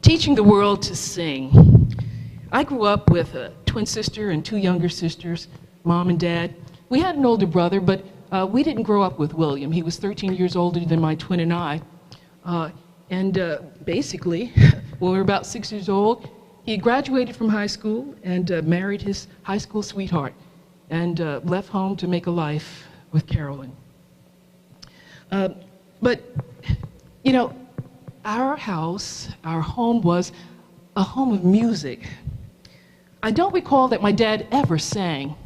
Teaching the world to sing. I grew up with a twin sister and two younger sisters, mom and dad. We had an older brother, but we didn't grow up with William. He was 13 years older than my twin and I. Basically, when we were about 6 years old, he graduated from high school and married his high school sweetheart and left home to make a life with Carolyn. But, you know, our house, our home was a home of music. I don't recall that my dad ever sang.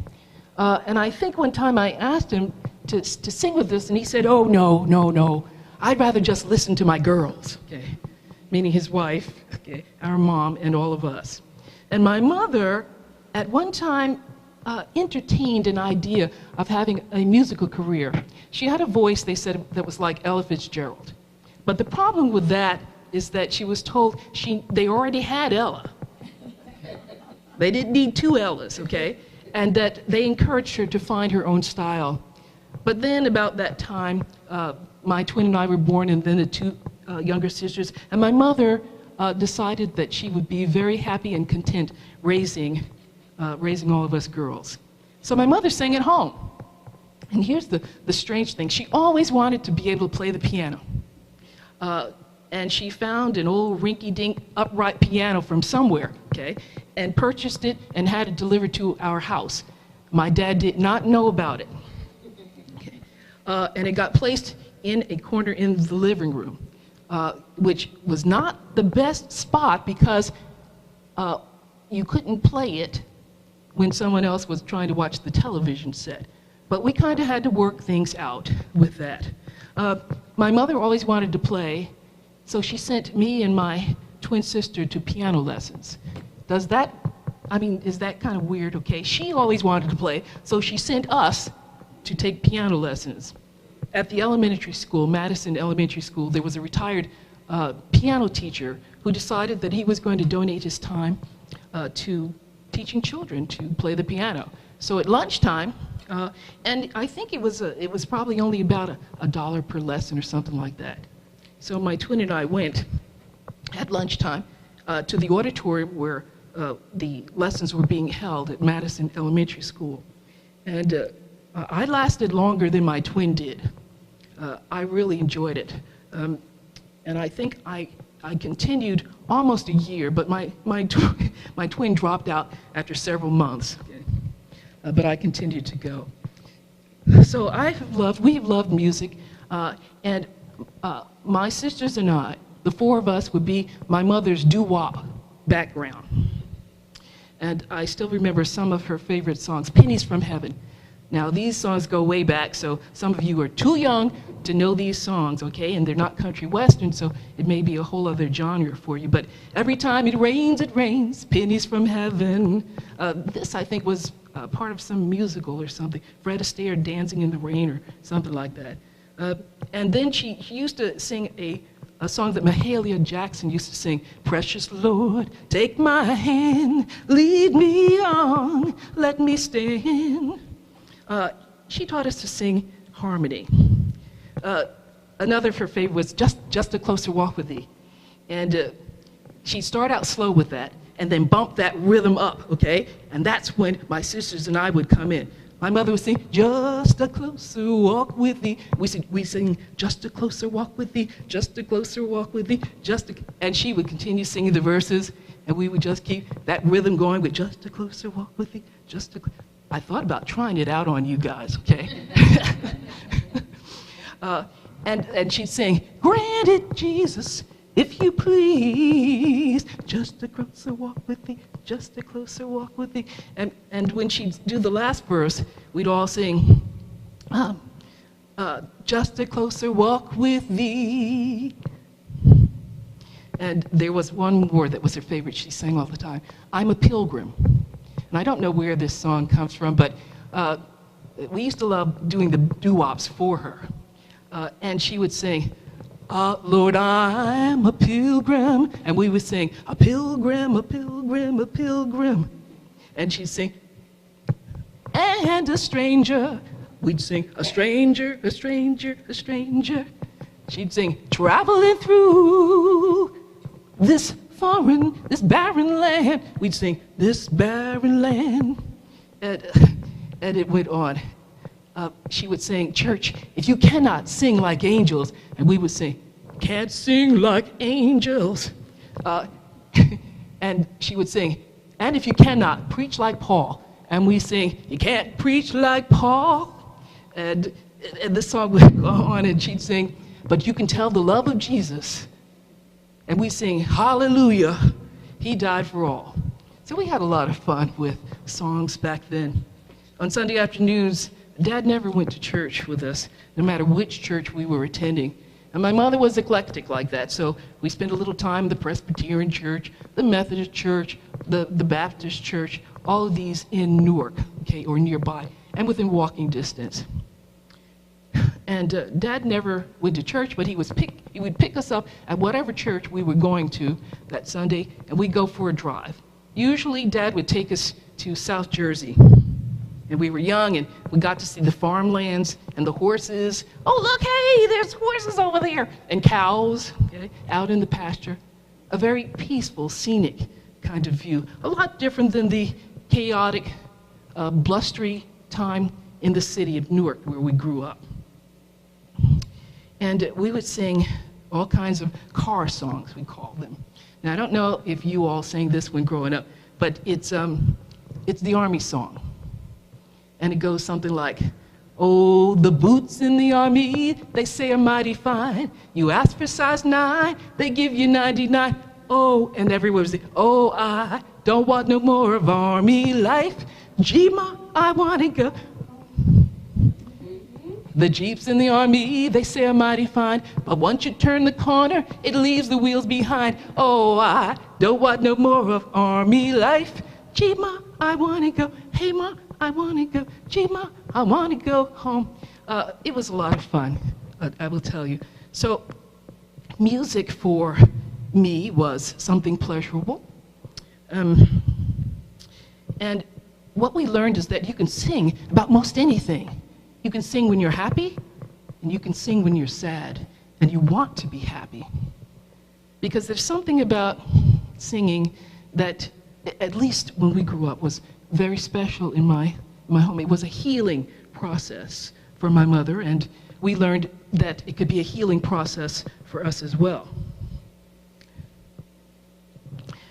And I think one time I asked him to sing with us, and he said, "Oh, no. I'd rather just listen to my girls," okay? Meaning his wife, okay, our mom, and all of us. And my mother, at one time, entertained an idea of having a musical career. She had a voice, they said, that was like Ella Fitzgerald. But the problem with that is that she was told they already had Ella. They didn't need two Ellas, okay? And that they encouraged her to find her own style. But then about that time, my twin and I were born, and then the two younger sisters, and my mother decided that she would be very happy and content raising all of us girls. So my mother sang at home. And here's the strange thing. She always wanted to be able to play the piano. And she found an old rinky-dink upright piano from somewhere, okay, and purchased it and had it delivered to our house. My dad did not know about it. Okay. And it got placed in a corner in the living room, which was not the best spot because you couldn't play it when someone else was trying to watch the television set. But we kind of had to work things out with that. My mother always wanted to play, so she sent me and my twin sister to piano lessons. Is that kind of weird? Okay, she always wanted to play, so she sent us to take piano lessons. At the elementary school, Madison Elementary School, there was a retired piano teacher who decided that he was going to donate his time to teaching children to play the piano. So at lunchtime, and I think it was probably only about $1 per lesson or something like that. So my twin and I went at lunchtime to the auditorium where the lessons were being held at Madison Elementary School. And I lasted longer than my twin did. I really enjoyed it. And I think I continued almost a year, but my twin dropped out after several months. Okay? But I continued to go. So we have loved music, and my sisters and I, the four of us, would be my mother's doo-wop background. And I still remember some of her favorite songs, Pennies from Heaven. Now, these songs go way back, so some of you are too young to know these songs, okay? And they're not country western, so it may be a whole other genre for you. But every time it rains, pennies from heaven. This, I think, was part of some musical or something. Fred Astaire, Dancing in the Rain, or something like that. And then she used to sing a song that Mahalia Jackson used to sing, "Precious Lord, take my hand, lead me on, let me stand." She taught us to sing harmony. Another of her favorite was Just a Closer Walk with Thee. And she'd start out slow with that and then bump that rhythm up, okay? And that's when my sisters and I would come in. My mother would sing, "Just a closer walk with thee." We sing, "Just a closer walk with thee, just a closer walk with thee, and she would continue singing the verses, and we would just keep that rhythm going with "Just a closer walk with thee, I thought about trying it out on you guys, okay? And she'd sing, "Grant it, Jesus, if you please, just a closer walk with thee, just a closer walk with thee." And when she'd do the last verse, we'd all sing, "Just a closer walk with thee." And there was one more that was her favorite. She sang all the time, "I'm a pilgrim." And I don't know where this song comes from, but we used to love doing the doo-wops for her. And she would sing, "Lord, I'm a pilgrim." And we would sing, "A pilgrim, a pilgrim, a pilgrim." And she'd sing, "And a stranger." We'd sing, "A stranger, a stranger, a stranger." She'd sing, "Traveling through this foreign, this barren land. We'd sing, this barren land. And it went on. She would sing, church, if you cannot sing like angels, and we would sing, can't sing like angels. And she would sing, and if you cannot, preach like Paul. And we sing, you can't preach like Paul. And the song would go on, and she'd sing, but you can tell the love of Jesus. And we sing, hallelujah, he died for all. So we had a lot of fun with songs back then. On Sunday afternoons, Dad never went to church with us, no matter which church we were attending. And my mother was eclectic like that, so we spent a little time in the Presbyterian church, the Methodist church, the Baptist church, all of these in Newark, okay, or nearby, and within walking distance. And Dad never went to church, but he would pick us up at whatever church we were going to that Sunday, and we'd go for a drive. Usually, Dad would take us to South Jersey. And we were young, and we got to see the farmlands and the horses. Oh, look, hey, there's horses over there. And cows, okay, out in the pasture. A very peaceful, scenic kind of view. A lot different than the chaotic, blustery time in the city of Newark where we grew up. And we would sing all kinds of car songs, we call them. Now, I don't know if you all sang this when growing up, but it's the Army song. And it goes something like, oh, the boots in the Army, they say are mighty fine. You ask for size 9, they give you 99. Oh, and everyone was saying, oh, I don't want no more of Army life. Gee, ma, I want to go. The Jeeps in the Army, they say are mighty fine. But once you turn the corner, it leaves the wheels behind. Oh, I don't want no more of Army life. Gee, ma, I want to go. Hey, ma, I want to go. Gee, ma, I want to go home. It was a lot of fun, I will tell you. So music for me was something pleasurable. And what we learned is that you can sing about most anything. You can sing when you're happy, and you can sing when you're sad, and you want to be happy. Because there's something about singing that, at least when we grew up, was very special in my home. It was a healing process for my mother, and we learned that it could be a healing process for us as well.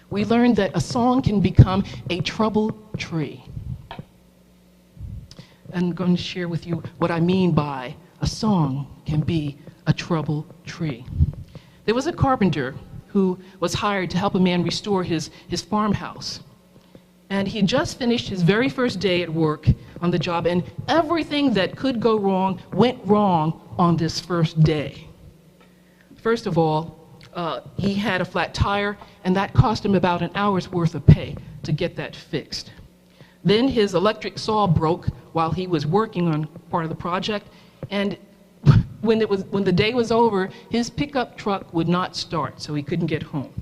We learned that a song can become a trouble tree. I'm going to share with you what I mean by a song can be a trouble tree. There was a carpenter who was hired to help a man restore his farmhouse. And he had just finished his very first day at work on the job, and everything that could go wrong went wrong on this first day. First of all, he had a flat tire, and that cost him about an hour's worth of pay to get that fixed. Then his electric saw broke while he was working on part of the project, and when the day was over, his pickup truck would not start, so he couldn't get home.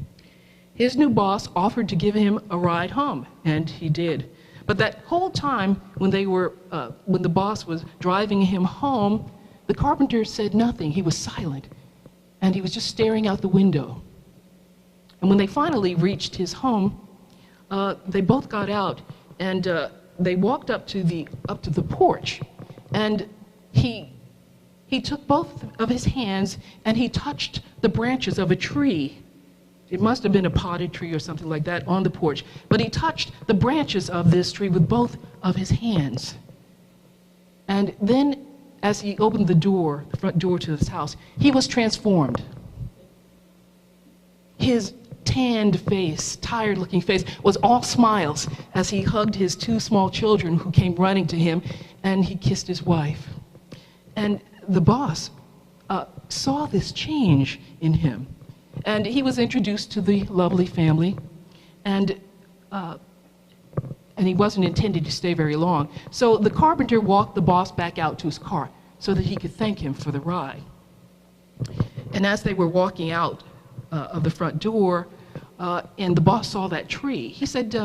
His new boss offered to give him a ride home, and he did. But that whole time, when the boss was driving him home, the carpenter said nothing. He was silent, and he was just staring out the window. And when they finally reached his home, they both got out, and they walked up to the porch, and he took both of his hands and he touched the branches of a tree. It must have been a potted tree or something like that on the porch, but he touched the branches of this tree with both of his hands. And then, as he opened the front door to his house, he was transformed. His tanned face, tired-looking face, was all smiles as he hugged his 2 small children who came running to him, and he kissed his wife. And the boss saw this change in him, and he was introduced to the lovely family, and he wasn't intended to stay very long. So the carpenter walked the boss back out to his car so that he could thank him for the ride. And as they were walking out of the front door, and the boss saw that tree, he said,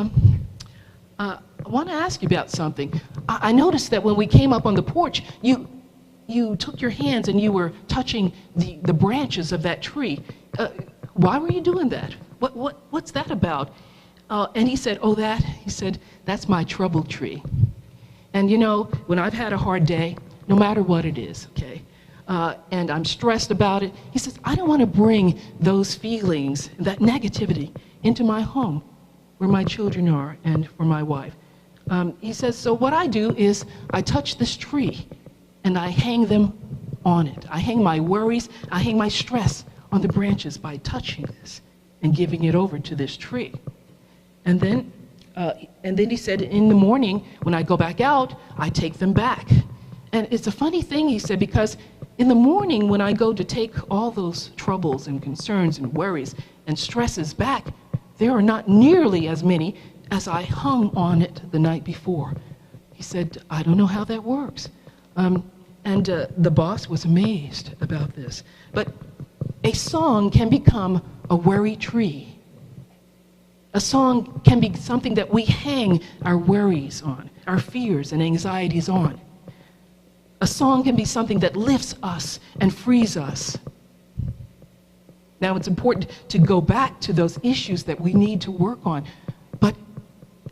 I want to ask you about something. I noticed that when we came up on the porch, you took your hands and you were touching the branches of that tree. why were you doing that? What's that about? And he said, he said, that's my trouble tree. And you know, when I've had a hard day, no matter what it is, okay, and I'm stressed about it, he says, I don't want to bring those feelings, that negativity, into my home where my children are and for my wife. He says, so what I do is I touch this tree and I hang them on it. I hang my worries, I hang my stress on the branches by touching this and giving it over to this tree. And then he said, in the morning, when I go back out, I take them back. And it's a funny thing, he said, because in the morning when I go to take all those troubles and concerns and worries and stresses back, there are not nearly as many as I hung on it the night before. He said, I don't know how that works. And the boss was amazed about this. But a song can become a worry tree. A song can be something that we hang our worries on, our fears and anxieties on. A song can be something that lifts us and frees us. Now, it's important to go back to those issues that we need to work on, but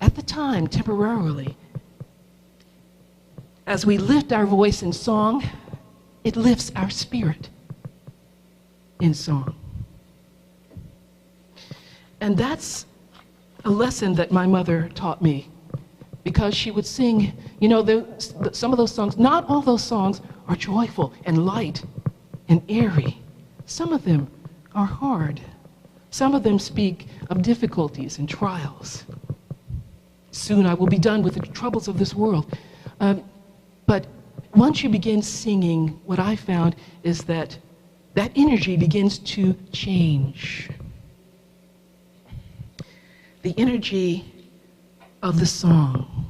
at the time, temporarily, as we lift our voice in song, it lifts our spirit in song. And that's a lesson that my mother taught me, because she would sing, you know, some of those songs, not all those songs are joyful and light and airy. Some of them are hard. Some of them speak of difficulties and trials. Soon I will be done with the troubles of this world. But once you begin singing, what I found is that that energy begins to change. The energy of the song.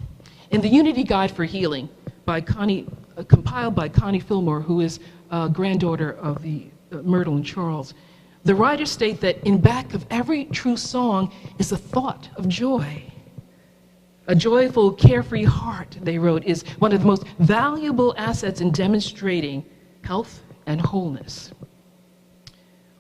In the Unity Guide for Healing, compiled by Connie Fillmore, who is a granddaughter of the Myrtle and Charles, the writers state that in back of every true song is a thought of joy. A joyful, carefree heart, they wrote, is one of the most valuable assets in demonstrating health and wholeness.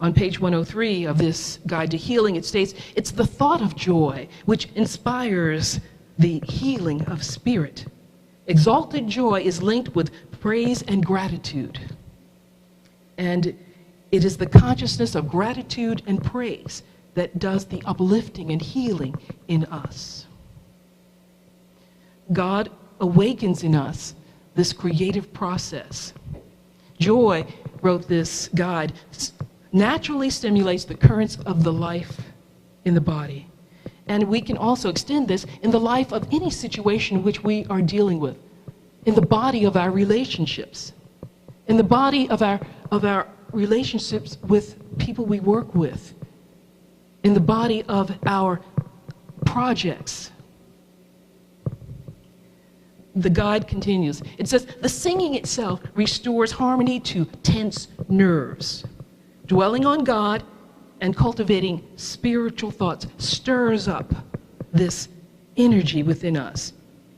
On page 103 of this Guide to Healing, it states, it's the thought of joy which inspires the healing of spirit. Exalted joy is linked with praise and gratitude. And it is the consciousness of gratitude and praise that does the uplifting and healing in us. God awakens in us this creative process. Joy, wrote this guide, naturally stimulates the currents of the life in the body. And we can also extend this in the life of any situation which we are dealing with, in the body of our relationships, in the body of our relationships with people we work with, in the body of our projects. The guide continues. It says, the singing itself restores harmony to tense nerves. Dwelling on God and cultivating spiritual thoughts stirs up this energy within us.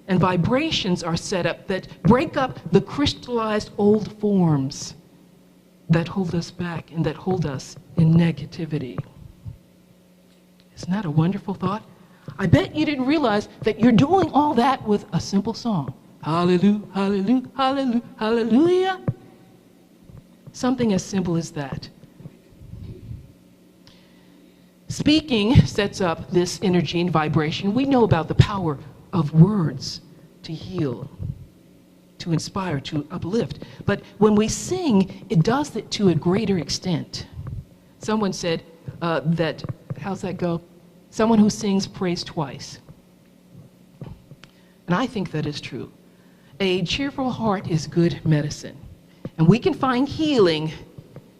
And vibrations are set up that break up the crystallized old forms that hold us back and that hold us in negativity. Isn't that a wonderful thought? I bet you didn't realize that you're doing all that with a simple song. Hallelujah, hallelujah, hallelujah, hallelujah. Something as simple as that. Speaking sets up this energy and vibration. We know about the power of words to heal, to inspire, to uplift. But when we sing, it does it to a greater extent. Someone said that, how's that go? Someone who sings prays twice. And I think that is true. A cheerful heart is good medicine. And we can find healing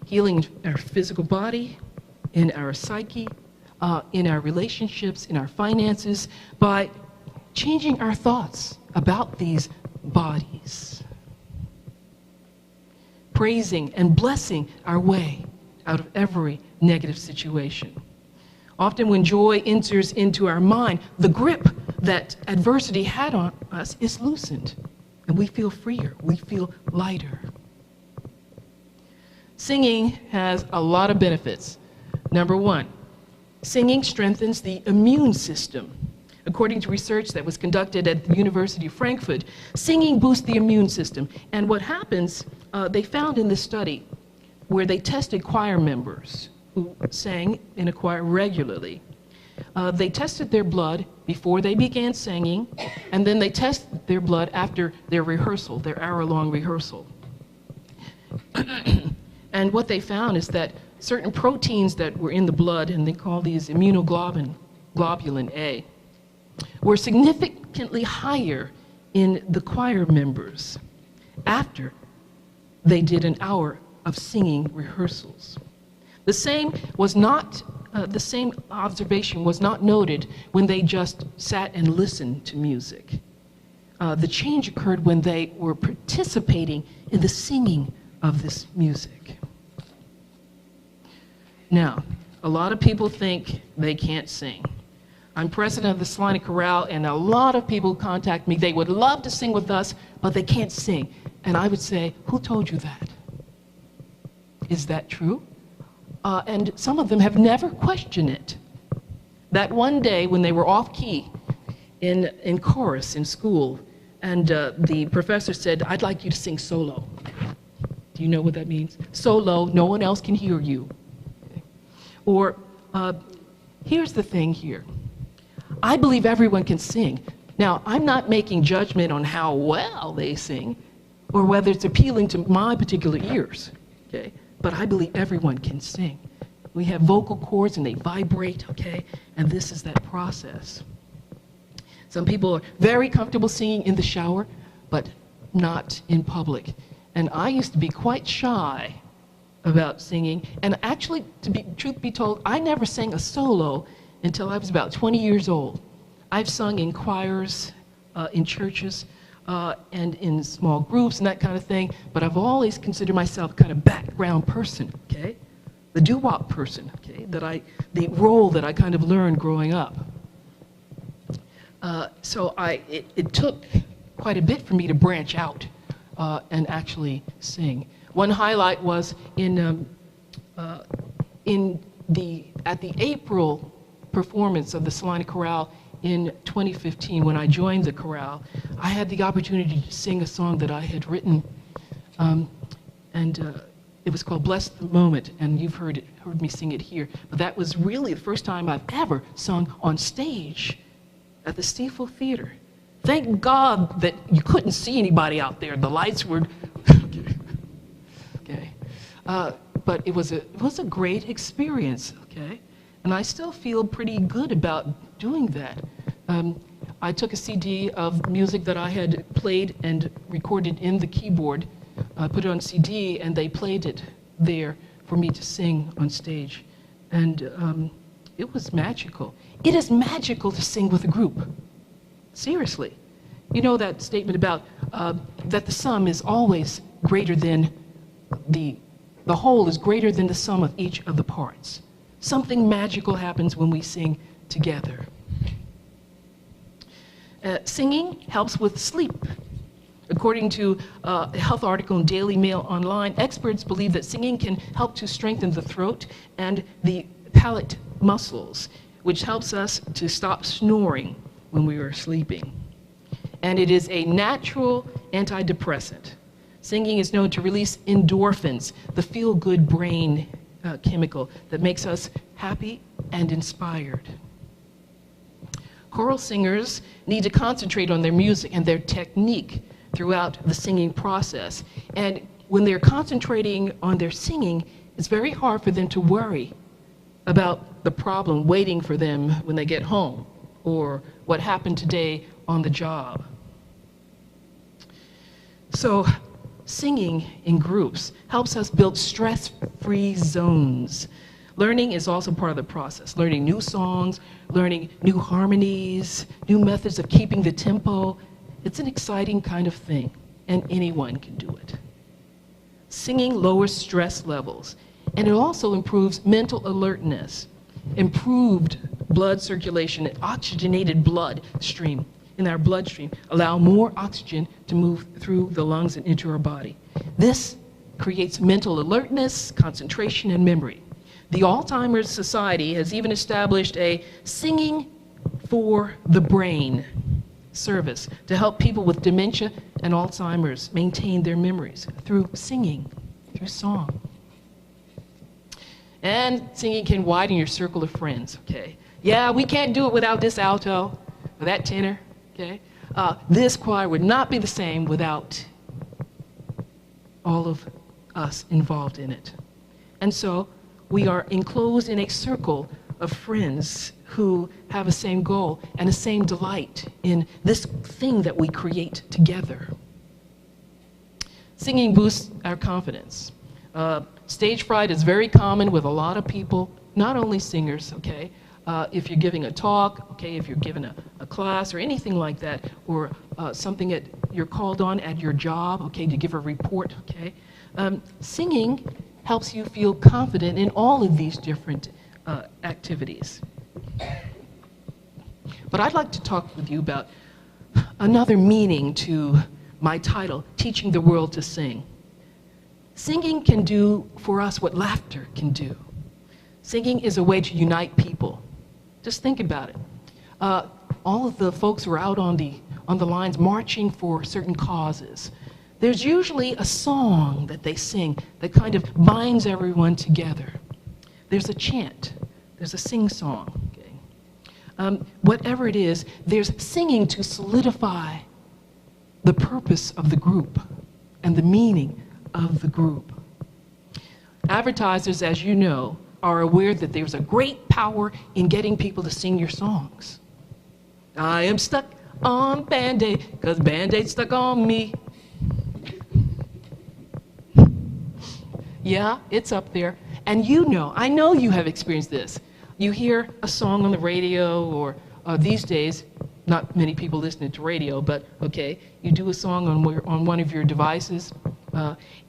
in our physical body, in our psyche, in our relationships, in our finances, by changing our thoughts about these bodies. Praising and blessing our way out of every negative situation. Often when joy enters into our mind, the grip that adversity had on us is loosened, and we feel freer, we feel lighter. Singing has a lot of benefits. Number one, singing strengthens the immune system. According to research that was conducted at the University of Frankfurt, singing boosts the immune system. And what happens, they found in this study where they tested choir members who sang in a choir regularly. They tested their blood before they began singing, and then they tested their blood after their rehearsal, their hour-long rehearsal. And what they found is that certain proteins that were in the blood, and they call these immunoglobulin A, were significantly higher in the choir members after they did an hour of singing rehearsals. The same observation was not noted when they just sat and listened to music. The change occurred when they were participating in the singing of this music. Now, a lot of people think they can't sing. I'm president of the Salina Chorale, and a lot of people contact me. They would love to sing with us, but they can't sing. And I would say, who told you that? Is that true? And some of them have never questioned it. That one day when they were off key in chorus in school, and the professor said, I'd like you to sing solo. Do you know what that means? Solo, no one else can hear you. Okay. Or, here's the thing here. I believe everyone can sing. Now, I'm not making judgment on how well they sing or whether it's appealing to my particular ears, okay? But I believe everyone can sing. We have vocal cords and they vibrate, okay? And this is that process. Some people are very comfortable singing in the shower, but not in public. And I used to be quite shy about singing. And actually, truth be told, I never sang a solo until I was about 20 years old. I've sung in choirs, in churches, and in small groups and that kind of thing, but I've always considered myself kind of background person, okay? The doo-wop person, okay? The role that I kind of learned growing up. So it took quite a bit for me to branch out and actually sing. One highlight was at the April performance of the Salina Chorale in 2015, when I joined the chorale, I had the opportunity to sing a song that I had written, and it was called Bless the Moment, and you've heard me sing it here. But that was really the first time I've ever sung on stage at the Stiefel Theater. Thank God that you couldn't see anybody out there. The lights were, okay. But it was a great experience, okay? And I still feel pretty good about doing that. I took a CD of music that I had played and recorded in the keyboard, put it on CD, and they played it there for me to sing on stage. And it was magical. It is magical to sing with a group. Seriously. You know that statement about that the sum is always greater than the whole is greater than the sum of each of the parts. Something magical happens when we sing together. Singing helps with sleep. According to a health article in Daily Mail Online, experts believe that singing can help to strengthen the throat and the palate muscles, which helps us to stop snoring when we are sleeping. And it is a natural antidepressant. Singing is known to release endorphins, the feel-good brain chemical that makes us happy and inspired. Choral singers need to concentrate on their music and their technique throughout the singing process. And when they're concentrating on their singing, it's very hard for them to worry about the problem waiting for them when they get home or what happened today on the job. So singing in groups helps us build stress-free zones. Learning is also part of the process. Learning new songs, learning new harmonies, new methods of keeping the tempo. It's an exciting kind of thing, and anyone can do it. Singing lowers stress levels, and it also improves mental alertness, improved blood circulation, and oxygenated blood stream in our bloodstream allow more oxygen to move through the lungs and into our body. This creates mental alertness, concentration, and memory. The Alzheimer's Society has even established a singing for the brain service to help people with dementia and Alzheimer's maintain their memories through singing, through song. And singing can widen your circle of friends, okay? Yeah, we can't do it without this alto or that tenor, okay? This choir would not be the same without all of us involved in it. And so we are enclosed in a circle of friends who have a same goal and a same delight in this thing that we create together. Singing boosts our confidence. Stage fright is very common with a lot of people, not only singers, okay? If you're giving a talk, okay, if you're giving a class or anything like that, or something that you're called on at your job, okay, to give a report, okay? Singing helps you feel confident in all of these different activities. But I'd like to talk with you about another meaning to my title, Teaching the World to Sing. Singing can do for us what laughter can do. Singing is a way to unite people. Just think about it. All of the folks who are out on the lines marching for certain causes, there's usually a song that they sing that kind of binds everyone together. There's a chant, there's a sing-song. Okay? Whatever it is, there's singing to solidify the purpose of the group and the meaning of the group. Advertisers, as you know, are aware that there's a great power in getting people to sing your songs. I am stuck on Band-Aid, because Band-Aid's stuck on me. Yeah, it's up there. And you know, I know you have experienced this. You hear a song on the radio, or these days, not many people listening to radio, but okay, you do a song on one of your devices,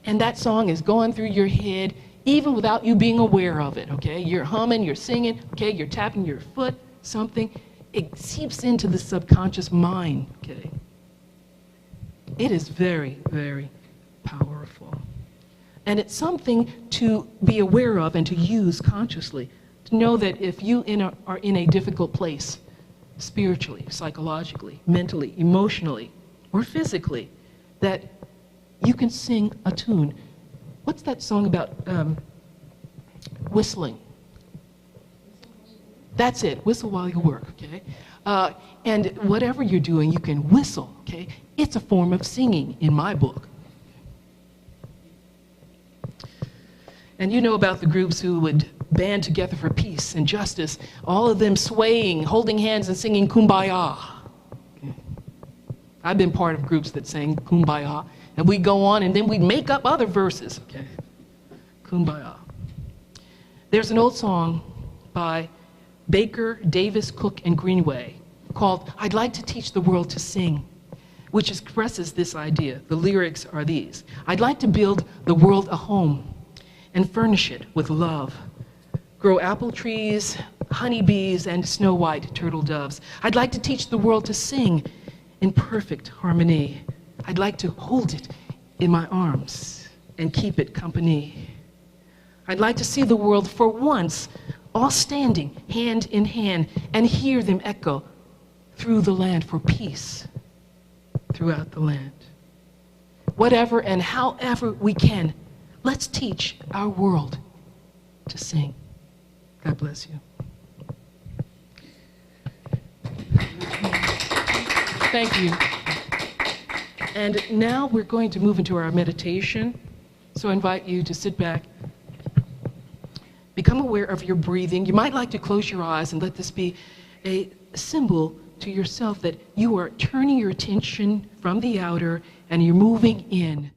and that song is going through your head even without you being aware of it, okay? You're humming, you're singing, okay? You're tapping your foot, something. It seeps into the subconscious mind, okay? It is very, very powerful. And it's something to be aware of and to use consciously, to know that if you are in a difficult place, spiritually, psychologically, mentally, emotionally, or physically, that you can sing a tune. What's that song about whistling? That's it, whistle while you work, okay? And whatever you're doing, you can whistle, okay? It's a form of singing in my book. And you know about the groups who would band together for peace and justice, all of them swaying, holding hands and singing Kumbaya. Okay. I've been part of groups that sang Kumbaya, and we'd go on and then we'd make up other verses, okay? Kumbaya. There's an old song by Baker, Davis, Cook, and Greenway called I'd Like to Teach the World to Sing, which expresses this idea. The lyrics are these: I'd like to build the world a home and furnish it with love. Grow apple trees, honeybees, and snow white turtle doves. I'd like to teach the world to sing in perfect harmony. I'd like to hold it in my arms and keep it company. I'd like to see the world for once all standing hand in hand and hear them echo through the land for peace throughout the land. Whatever and however we can, let's teach our world to sing. God bless you. Thank you. And now we're going to move into our meditation. So I invite you to sit back, become aware of your breathing. You might like to close your eyes and let this be a symbol to yourself that you are turning your attention from the outer and you're moving in